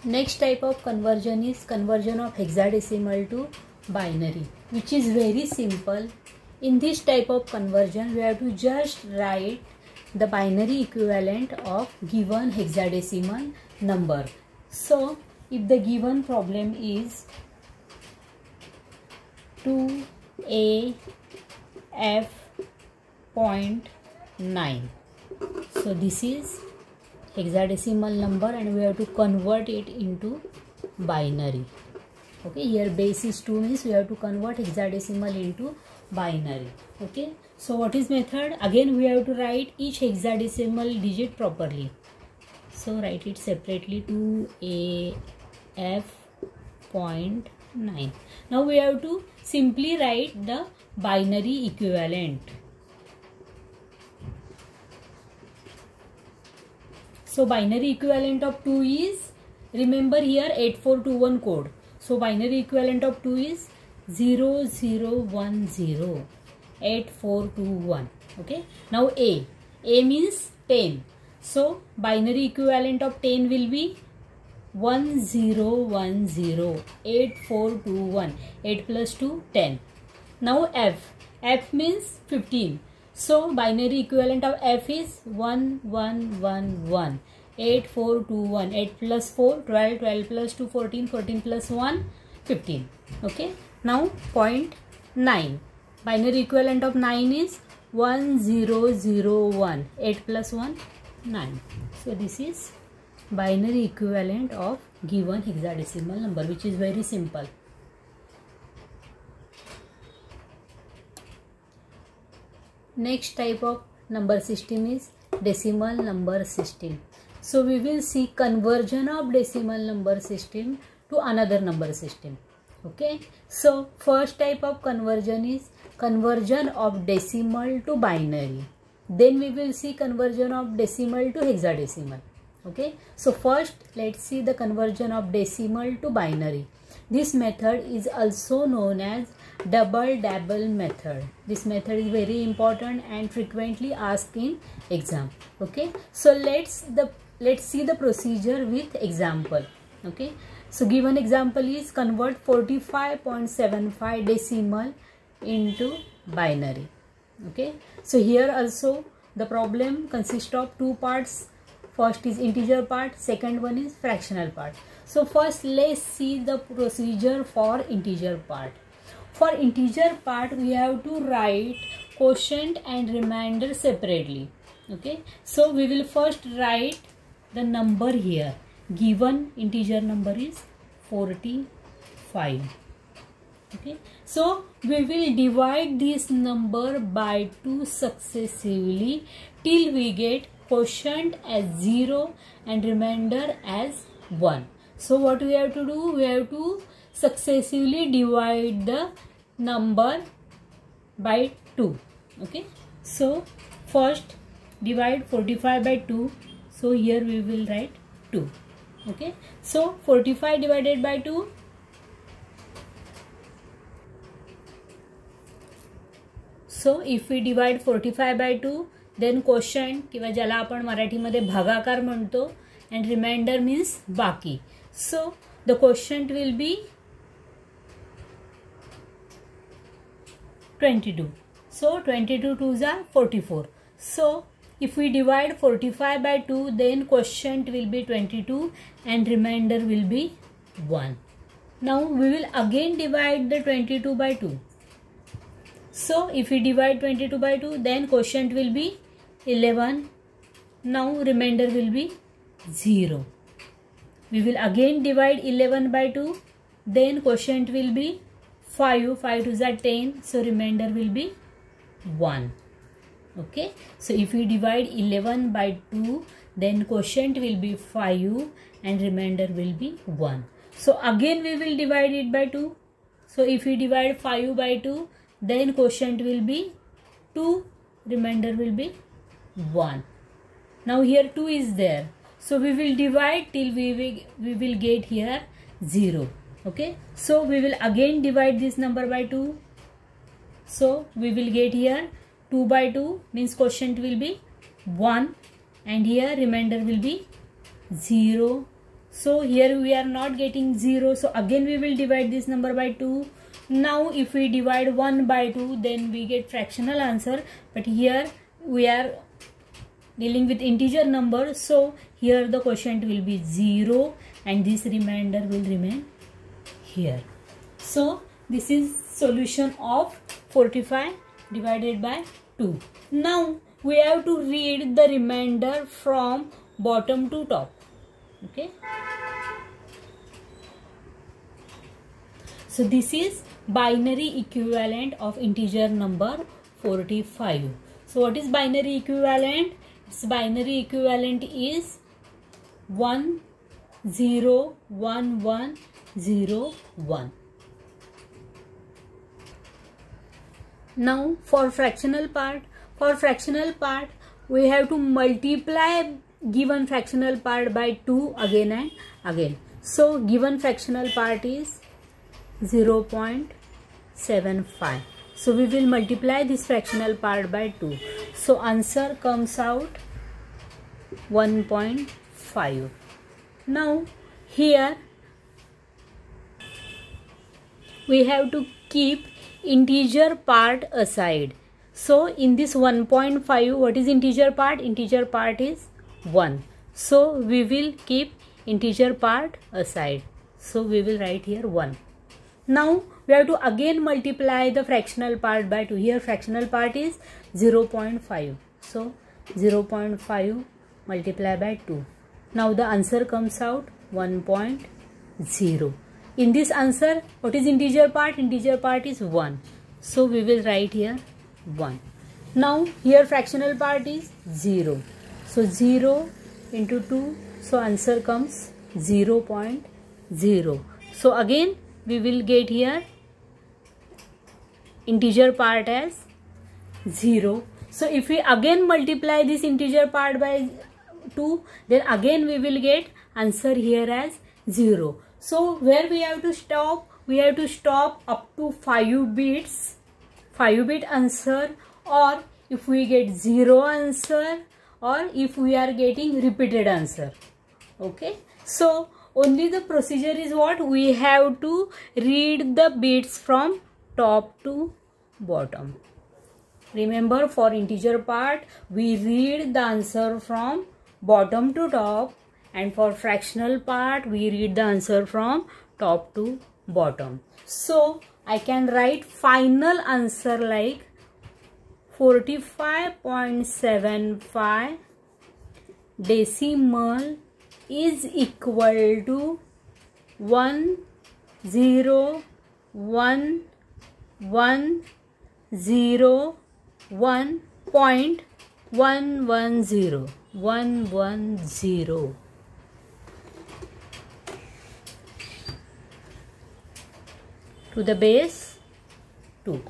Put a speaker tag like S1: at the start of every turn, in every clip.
S1: Next type of conversion is conversion of hexadecimal to binary, which is very simple. In this type of conversion, we have to just write the binary equivalent of given hexadecimal number. So, if the given problem is 2AF.9, so this is hexadecimal number and we have to convert it into binary. Okay, here base is 2 means we have to convert hexadecimal into binary. Okay, so what is method? Again we have to write each hexadecimal digit properly. So write it separately, 2AF.9. Now we have to simply write the binary equivalent. So binary equivalent of 2 is, remember here 8421 code. So binary equivalent of 2 is 0010 8421. Okay. Now A means 10. So binary equivalent of 10 will be 1010 8421. 8 plus 2 10. Now F means 15. So binary equivalent of F is 1111 8421. 8 plus 4 12, 12 plus 2 14, 14 plus 1 15. Okay. Now point 9. Binary equivalent of 9 is 1001. 8 plus 1 9. So this is binary equivalent of given hexadecimal number, which is very simple. Next type of number system is decimal number system. So we will see conversion of decimal number system to another number system. Okay. So first type of conversion is conversion of decimal to binary. Then we will see conversion of decimal to hexadecimal. Okay. So first let's see the conversion of decimal to binary. This method is also known as double method. This method is very important and frequently asked in exam. Okay. So let's see the procedure with example. Okay. So given example is convert 45.75 decimal into binary. Okay. So here also the problem consists of two parts. First is integer part, second one is fractional part. So first let's see the procedure for integer part. For integer part we have to write quotient and remainder separately. Okay. So we will first write the number here. Given integer number is 45. Okay. So we will divide this number by 2 successively till we get quotient as 0 and remainder as 1. So what we have to do? We have to successively divide the number by 2. Okay. So first divide 45 by 2. So here we will write 2. Okay. So 45 divided by 2. So if we divide 45 by 2, then quotient किंवा ज्याला आपण मराठीमध्ये भागाकार म्हणतो and remainder means बाकी. So the quotient will be 22. So 22 2s are 44. So if we divide 45 by 2, then quotient will be 22 and remainder will be 1. Now we will again divide the 22 by 2. So if we divide 22 by 2, then quotient will be 11. Now remainder will be 0. We will again divide 11 by 2. Then quotient will be 5. 5 2s are 10. So remainder will be 1. Okay. So if we divide 11 by 2, then quotient will be 5 and remainder will be 1. So again we will divide it by 2. So if we divide 5 by 2, then quotient will be 2, remainder will be 1. Now here 2 is there. So we will divide till we will get here 0. Okay. So we will again divide this number by 2. So we will get here 2 by 2 means quotient will be 1 and here remainder will be 0, So here we are not getting 0. So again we will divide this number by 2. Now if we divide 1 by 2, then we get fractional answer. But here we are dealing with integer number. So here the quotient will be 0 and this remainder will remain here. So this is solution of 45 divided by 2. Now we have to read the remainder from bottom to top. Okay. So this is binary equivalent of integer number 45. So what is binary equivalent? Its binary equivalent is 1 0 1 1 0 1. Now for fractional part, we have to multiply given fractional part by 2 again and again. So given fractional part is 0.75. So we will multiply this fractional part by 2. So answer comes out 1.5. Now here we have to keep integer part aside. So in this 1.5, what is integer part? Integer part is 1. So we will keep integer part aside. So we will write here 1. Now we have to again multiply the fractional part by 2. Here fractional part is 0.5. So 0.5 multiply by 2. Now the answer comes out 1.0. In this answer, what is integer part? Integer part is 1. So we will write here 1. Now here fractional part is 0. So 0 into 2. So answer comes 0.0. So again we will get here integer part as 0. So if we again multiply this integer part by 2, then again we will get answer here as 0. So where we have to stop? We have to stop up to 5 bits, 5-bit answer, or if we get 0 answer, or if we are getting repeated answer. Okay. So only the procedure is what? We have to read the bits from top to bottom. Remember, for integer part we read the answer from bottom to top, and for fractional part we read the answer from top to bottom. So I can write final answer like 45.75 decimal is equal to 101.110 to the base 2.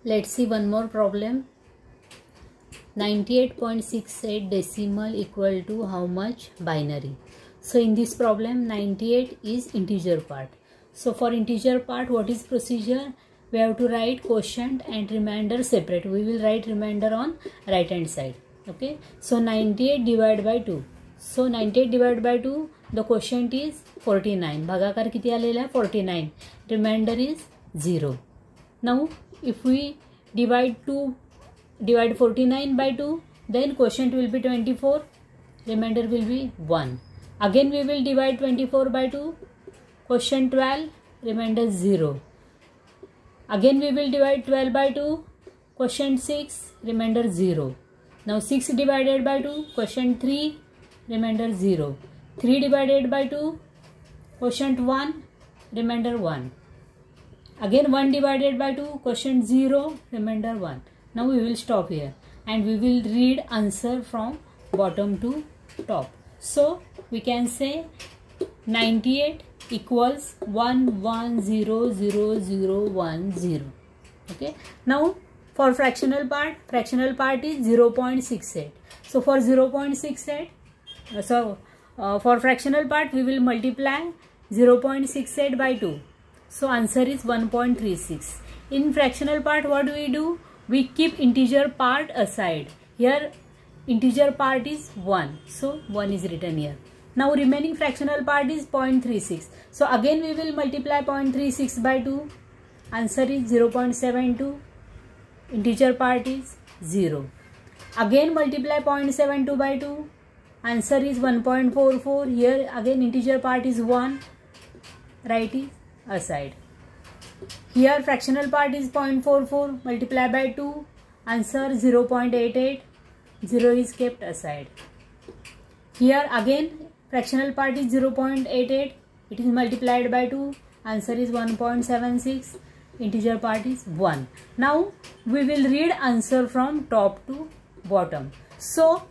S1: Let's see one more problem. 98.68 decimal equal to how much? Binary. So in this problem 98 is integer part. So for integer part, what is procedure? We have to write quotient and remainder separate. We will write remainder on right hand side. Okay. So 98 divided by 2. So 98 divided by 2, the quotient is 49. भागाकार किती आलेला आहे? 49. Remainder is 0. Now if we divide 49 by 2, then quotient will be 24. Remainder will be 1. Again we will divide 24 by 2. Quotient 12. Remainder 0. Again we will divide 12 by 2. Quotient 6. Remainder 0. Now 6 divided by 2. Quotient 3. Remainder 0. 3 divided by 2. Quotient 1. Remainder 1. Again 1 divided by 2. Quotient 0. Remainder 1. Now we will stop here and we will read answer from bottom to top. So we can say 98 equals 110010. Okay. Now for fractional part is 0.68. So for 0.68, for fractional part we will multiply 0.68 by 2. So answer is 1.36. In fractional part, what do? we keep integer part aside. Here integer part is 1, so 1 is written here. Now remaining fractional part is 0.36. So again we will multiply 0.36 by 2. Answer is 0.72. Integer part is 0. Again multiply 0.72 by 2. Answer is 1.44. Here again integer part is 1. Write it aside. Here fractional part is 0.44. Multiply by 2. Answer 0.88. 0 is kept aside. Here again fractional part is 0.88. It is multiplied by 2. Answer is 1.76. Integer part is 1. Now we will read answer from top to bottom. So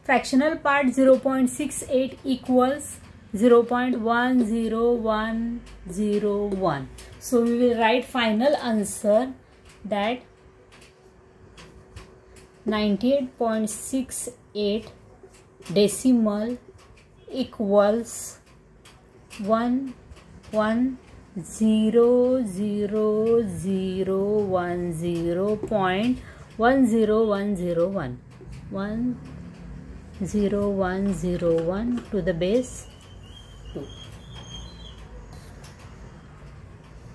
S1: fractional part 0.68 equals 0.10101. So we will write final answer that 98.68 decimal equals 1010101 10101 to the base 2.